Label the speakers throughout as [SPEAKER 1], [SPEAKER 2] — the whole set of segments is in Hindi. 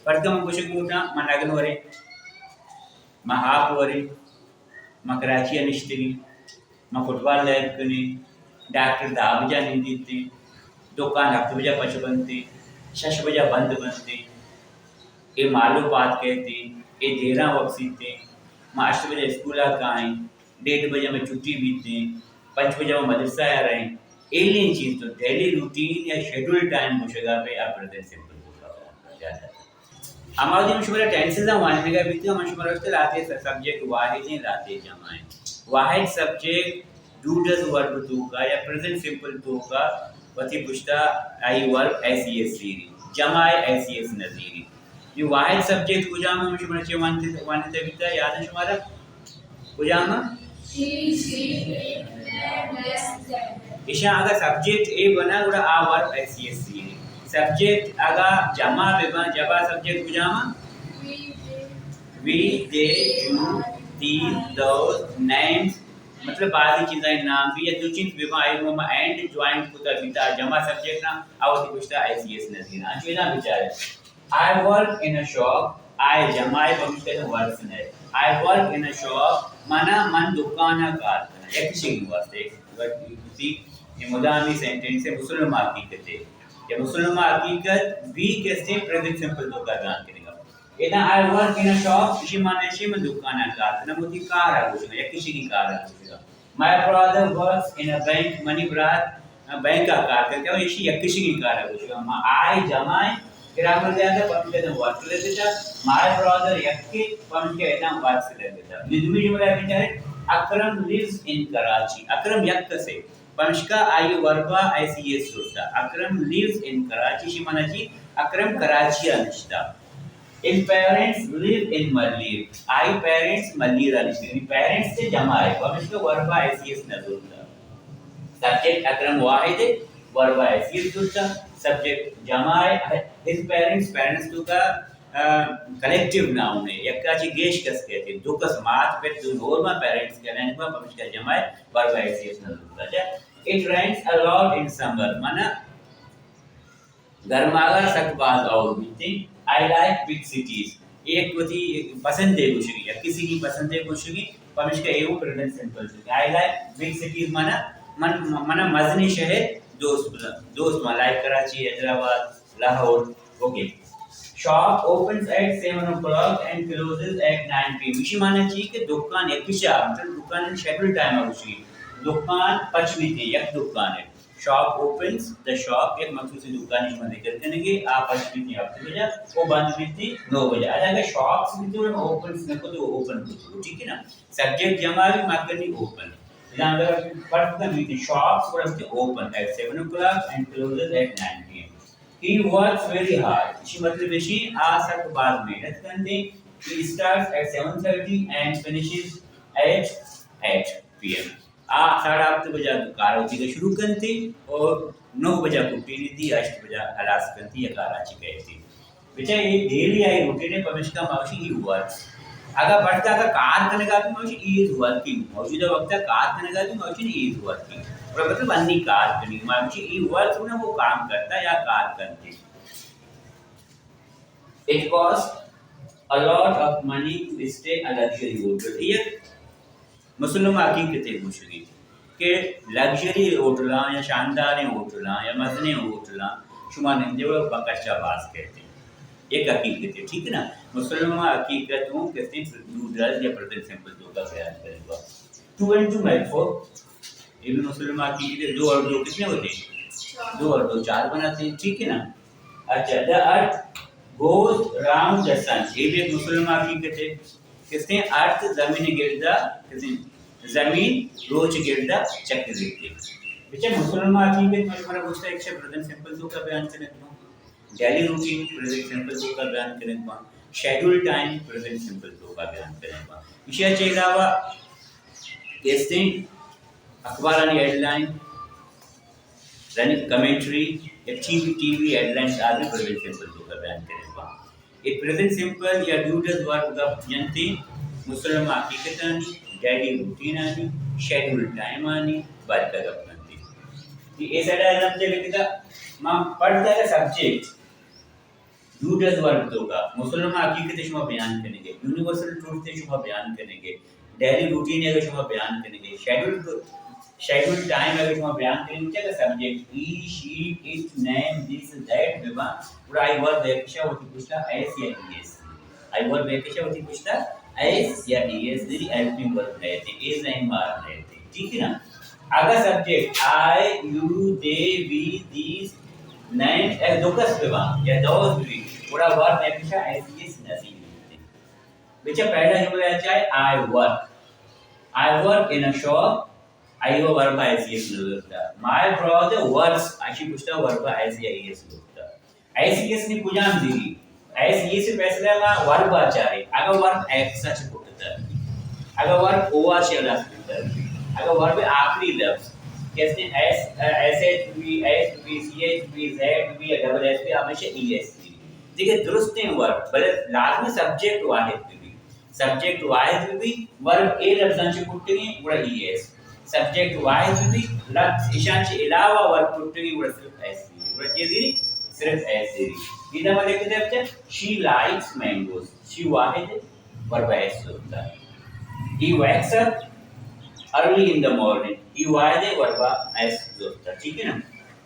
[SPEAKER 1] Pertama kushikuta managnore mahapore makarachi anishtiri ma football lekni doctor दाबजा नहीं देते दुकान 7 बजे पच बनते 6 बजे बंद बनते ये मालूम बात कहते ये देरा वक्त सीते माँ 8 बजे स्कूल का आए 1:30 बजे में छुट्टी बीतते 5 बजे में मदरसा आ रहे एलियन चीज़ तो डेली रूटीन या शेड्यूल टाइम मुशगा पे आप प्रेजेंट सिंपल होगा हमारे दिन शुमारा टेंसेस हम वाले का बीते हम शुमारा उससे लाते सब्जेक्ट वाहिद नहीं लाते जमाएं वाहिद subject do does verb two का या प्रेजेंट सिंपल टू का वती पुश्ता आई वर्ब एसीएस सीरी जमाए एसीएस नजीरी ये वाहिद सब्जेक्ट कुजामा में शुमारा चे वानते बीता याद है शुमारा कुजामा इशा अगर सब्जेक्ट ए बना उड़ा आ वर्ब एसीएस सीरी सब्जेक्ट अगर जमा बेबा जबा subject कुजामा we they you these those names मतलब बाकी चीज़ें नाम भी या दो चीज़ बेबा आई नो में एंड ज्वाइंट को तब बिता जमा सब्जेक्ट ना आवती पुछता आईसीएस नजीर आज ये ना बिचारे I work in a shop I जमाए बंशे का वर्क है I work in a shop माना मन दुकान का करना एक चीज़ वास्ते किसी ये मुदामी सेंटेंस है मुसलमान हकीकत है ये मुसलमान हकीकत भी कैसे प्रेजेंट सिंपल तो का ध्यान करेगा इतना I work in a shop इसी माने से मैं दुकान का करना मुझे कार है कुछ एक किसी की कार है कुछ My brother works in a bank money ब्रात बैंक का कार करते हैं इसी एक किसी की कार है कुछ I जमाए फिर आप लोग जाते हैं पंच के वर्क ले देता My brother एक के पंच के इतना वर्क ले देता निज़मी जुमला है बेचारे अकरम lives in कराची अकरम एक से पंच का आयु वर्बा ICS होता अकरम lives in कराची शी माना जी अकरम Karachi अनिश्ता In parents live in Mallir. I parents Mallir अनिश्ता parents से जमा है पंच का वर्बा ICS नजर होता सब्जेक्ट अकरम वाहिद है वर्बा ICS होता सब्जेक्ट जमा है his parents तो का कलेक्टिव नाउन है एक का ची गेश कस कहते हैं दो कस मात पे दो नॉर्मल पेरेंट्स कहने को पंच का जमा है वर्बा ICS नजर होता है It rains a lot in summer माना गर्मागा सकबाज और बीते I like big cities एक वती पसंद है कुछ या किसी की पसंद है कुछ की पंच का एवं प्रेजेंट सिंपल है I like big cities माना मना मजनी शहर दोस्त like Karachi Hyderabad Lahore okay shop opens at 7 o'clock and closes at 9 p.m. इसी माने चाहिए कि दुकान एक किशा मतलब दुकान शेड्यूल टाइम है उसकी दुकान 5 बजे एक दुकान है शॉप opens the shop एक मखसूस दुकान इसमें जिक्र करेंगे आप 5 बजे आप बजे वो बंद होती 9 बजे अगर शॉप्स भी तो opens में को तो ओपन होती ठीक है ना सब्जेक्ट जमा भी मार्कनी ओपन इधर अगर फर्स्ट का मीटिंग शॉप्स और open at 7 o'clock and closes at 9 p.m. He works very hard इसी मतलब इसी आज तक बाद मेहनत करते he starts at 7:30 and finishes at 8 p.m. 8:30 बजे कार शुरू करती और 9 बजे छुट्टी दी 8 बजे हलास करती या कराची कहती बेचा ये डेली आई रूटीन है पमेश का मावशी ही हुआ अगर बढ़ता का कार करने का भी मावशी इज वर्किंग मौजूदा वक्त कार करने का भी मावशी इज वर्किंग और मतलब अन्नी कार करनी मावशी ई वर्क ना वो काम करता या कार करती It costs a lot of money to stay a luxury hotel ये मुसलमान हकीकत है मुश्किल के लग्जरी होटल या शानदार होटल या मजने होटल शुमार नहीं जो बकच्चा बास कहते हैं एक हकीकत है ठीक है ना मुसलमान हकीकत हूँ कहते हैं डूडल या प्रेजेंट सिंपल दो का बयान करेगा 2 and 2 make 4 ये मुसलमान हकीकत 2 और 2 कितने होते हैं 2 और 2 4 बनाते हैं ठीक है ना अच्छा the earth goes round the sun ये भी मुसलमान हकीकत है किसने अर्थ जमीन गिरदा जमीन रोज गिरदा चक्र देखते बेचा मुसलमान हकीकत में हमारा गुस्सा एक से प्रेजेंट सिंपल तो का बयान करें तो डेली रूटीन प्रेजेंट सिंपल तो का बयान करें तो शेड्यूल टाइम प्रेजेंट सिंपल तो का बयान करें तो विषय के अलावा कैसे अखबार की हेडलाइन दैनिक कमेंट्री या टीवी हेडलाइंस आदि प्रेजेंट सिंपल तो का बयान करें तो एक प्रेजेंट सिंपल या डू डज वर्क का जनती मुसलमान हकीकत आनी डेली रूटीन आनी शेड्यूल टाइम आनी वर्क का बनती ये ऐसा डायग्राम से लिखा मां पढ़ता है सब्जेक्ट डू डज वर्ब तो का मुसलमान हकीकत शुमा बयान करेंगे, यूनिवर्सल ट्रूथ शुमा बयान करेंगे, डेली रूटीन है शुमा बयान करेंगे, शेड्यूल टाइम है शुमा बयान करेंगे। क्या subject he she it name this that बिमा और आई वर्ब वेकेशा होती पूछता एस या ईएस, आई वर्ब वेकेशा होती पूछता एस या ईएस दी हेल्पिंग वर्ब रहते इज एंड आर रहते, ठीक है ना। अगर subject I you they we these name ए दोकस बिमा या दोस भी पूरा वर्ब हमेशा एसईएस नहीं होते। बेचा पहला जुमला है आई वर्क इन अ शॉप, आई वो वर्ब एसईएस होता। माय ब्रदर वर्क्स अशी पुष्टा वर्ब एसईएस होता। एसईएस ने पुजाम दी एसईएस फैसला में वर्ब आचारे अगर वर्ब एक्स सच होता, अगर वर्ब ओआ शेला होता, अगर वर्ब आखिरी लफ्ज कैसे S H B C H B Z B double S B हमेशा ईएस देखिए दुरुस्त है वर्ब भले लाजमी सब्जेक्ट वाहिद भी सब्जेक्ट वाहिद भी वर्ब ए लफ्जांचे पुट्टिंगी उड़ा ईएस सब्जेक्ट वाहिद भी लफ्ज इशांचे इलावा वर्ब पुट्टिंगी उड़ा सिर्फ एस उड़ा चीज़ी सिर्फ एस दी इधर वाले किधर बच्चा she likes mangoes she Wahid verb S होता है। he wakes up early in the morning he Wahid verb S होता है, ठीक है ना।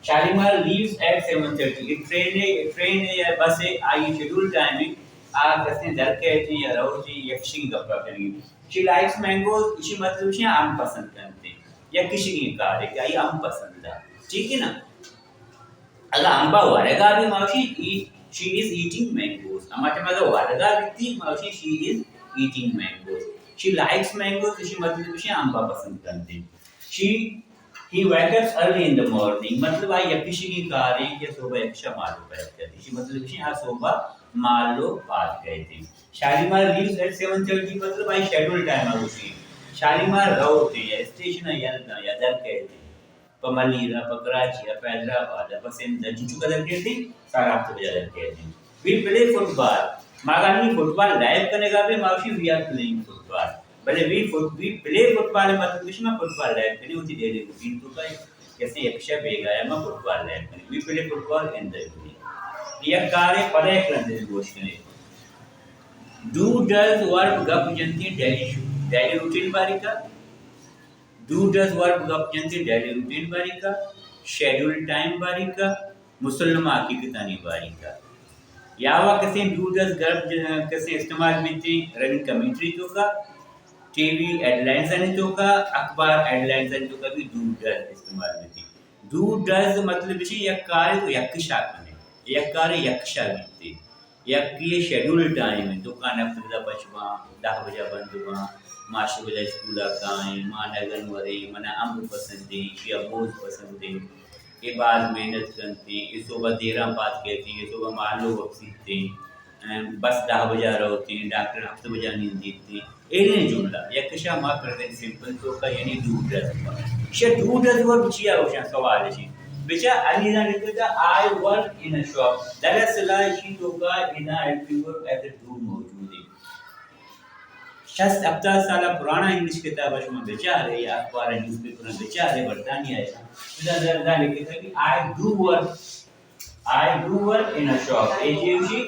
[SPEAKER 1] शालीमार leaves at 7:30 ट्रेन है या बस है आई शेड्यूल टाइमिंग आ कसने दर के थी या रोज या किसी गप्पा करेंगे। शी लाइक्स मैंगोज इसी मतलब से आम पसंद करते या किसी की कार है कि आई आम पसंद है, ठीक है ना। अगर आंबा वरगा भी मावशी शी इज ईटिंग मैंगोज हमारे मतलब वरगा भी मावशी she is eating mangoes. She likes mangoes इसी मतलब से आंबा पसंद करते। She he wakes up early in the morning मतलब आई यकिशी की कार है कि सुबह यक्षा मालो पैद करती इसी मतलब कि आज सुबह मालो बात कहते। शालीमार leaves at 7:30 मतलब आई शेड्यूल टाइम है उसी शालीमार रोते है स्टेशन या दर कहते पमनीरा पकराची हैदराबाद पसंद जिचु कदर कहते सारा आप तो बजा कहते। वी प्ले फुटबॉल मागानी फुटबॉल लाइव करने का भी मावशी वी आर प्लेइंग फुटबॉल भले वी प्ले फुटबॉल मतलब किसमें फुटबॉल लाइव करनी होती डेली रूटीन तो का कैसे यक्षा बेगा है मैं फुटबॉल लाइव करनी we play football in the evening यह कार्य पढ़े करने गोश करे। डू डज वर्ब गप जनती डेली रूटीन बारी का डू डज वर्ब गप जनती डेली रूटीन बारी का शेड्यूल टाइम बारी का मुसलमा की कितानी बारी का यावा कैसे डू डज गप कैसे इस्तेमाल में थी रनिंग कमेंट्री तो का टीवी हेडलाइंस आणि तो का अखबार हेडलाइंस आणि तो का भी डू डज इस्तेमाल में थी। डू डज मतलब इसी यक कार्य तो यक्षा करने यक कार्य यक्षा बीते यक ये शेड्यूल टाइम है दुकान अपना बचवा 10 बजे बंद हुआ माशु बजे स्कूल का है मां लगन वरे मना अम्ब पसंद है या बोझ पसंद है के बाद मेहनत करते ये सुबह देरा बात कहती है सुबह मालो वक्त सीखते बस 10 बजे होते हैं डॉक्टर हफ्ते बजे नींद देखते एने जुमला यकशा मा प्रेजेंट सिंपल तो का यानी डू डज शे डू डज वर्ब चिया ओशा सवाल है बेचा अलीना लिखते का I work in a shop दरअसल शी तो का in a helping verb as a do मौजूद है। शस हफ्ता साल पुराना इंग्लिश किताब है में बेचा रहे या अखबार न्यूज़पेपर में बेचा रहे बर्तानिया है इधर दरदा लिखते कि I do work in a shop ए जी